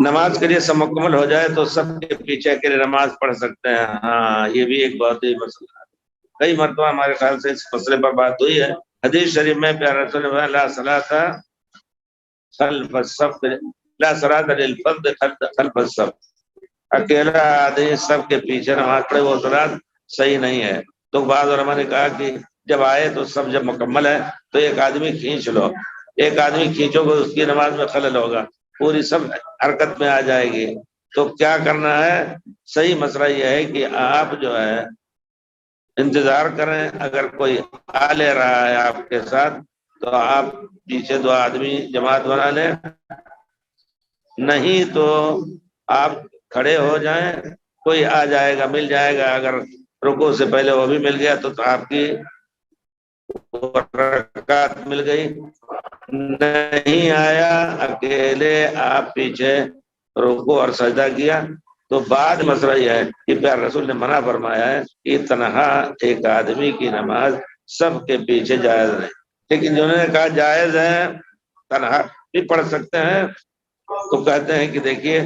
نماز کے لیے سب مکمل ہو جائے تو سب کے پیچھے کے لیے نماز پڑھ سکتے ہیں؟ ہاں، یہ بھی ایک بہت ہی مسئلہ ہے، کئی مرتبہ ہمارے خیال سے اس مسئلے پر بات ہوئی ہے۔ حدیث شریف میں پیارا رسول اللہ لا صلاۃ خلف الصف، لا صلاۃ للفرد خلف الصف، اکیلا آدمی سب کے پیچھے نماز پڑھے وہ صلاۃ صحیح نہیں ہے۔ تو بعض علماء نے کہا کہ جب آئے تو سب جب مکمل ہے تو ایک آدمی کھینچ لو، ایک آدمی کھینچو گے اس کی نماز میں خلل ہوگا، پوری سب حرکت میں آ جائے گی۔ تو کیا کرنا ہے؟ صحیح مسئلہ یہ ہے کہ آپ جو ہے انتظار کریں، اگر کوئی آ لے رہا ہے آپ کے ساتھ تو آپ پیچھے دو آدمی جماعت بنا لیں، نہیں تو آپ کھڑے ہو جائیں، کوئی آ جائے گا مل جائے گا، اگر رکوع سے پہلے وہ بھی مل گیا تو آپ کی رکعت مل گئی، نہیں آیا اکیلے آپ پیچھے رکوع اور سجدہ کیا تو بعد مسئلہ یہ ہے کہ پیارا رسول نے منع فرمایا ہے کہ تنہا ایک آدمی کی نماز سب کے پیچھے جائز نہیں، لیکن جنہوں نے کہا جائز ہے تنہا بھی پڑھ سکتے ہیں تو کہتے ہیں کہ دیکھیے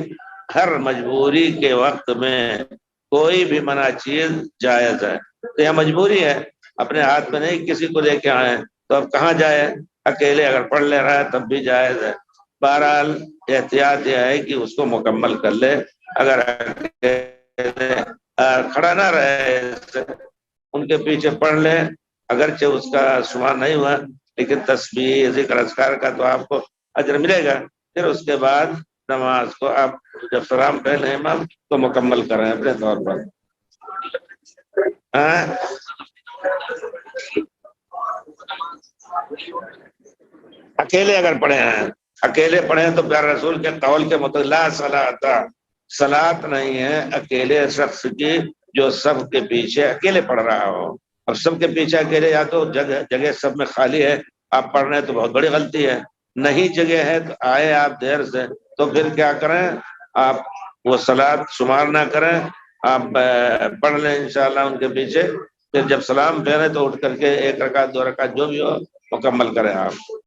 ہر مجبوری کے وقت میں کوئی بھی منع چیز جائز ہے، تو یہ مجبوری ہے، اپنے ہاتھ میں نہیں کسی کو لے کے آئے تو اب کہاں جائے، اکیلے اگر پڑھ لے رہا ہے تب بھی جائز ہے۔ بہرحال احتیاط یہ ہے کہ اس کو مکمل کر لے، اگر کھڑا نہ رہے ان کے پیچھے پڑھ لے، اگرچہ اس کا شمار نہیں ہوا لیکن تسبیح ذکر اذکار کا تو آپ کو اجر ملے گا۔ پھر اس کے بعد نماز کو آپ جب سلام پہلے امام تو مکمل کریں اپنے طور پر۔ اکیلے اگر پڑھے ہیں، اکیلے پڑھے ہیں تو پیارے رسول کے قول کے مطابق لا صلاۃ، صلاۃ نہیں ہے اکیلے شخص کی جو سب کے پیچھے اکیلے پڑھ رہا ہو۔ اب سب کے پیچھے اکیلے یا تو جگہ سب میں خالی ہے آپ پڑھ رہے ہیں تو بہت بڑی غلطی ہے، نہیں جگہ ہے تو آئے آپ دیر سے تو پھر کیا کریں، آپ وہ صلاۃ شمار نہ کریں، آپ پڑھ لیں انشاءاللہ ان کے پیچھے، پھر جب سلام پھیرے تو اٹھ کر کے ایک رکعت دو رکعت جو بھی ہو مکمل کریں آپ۔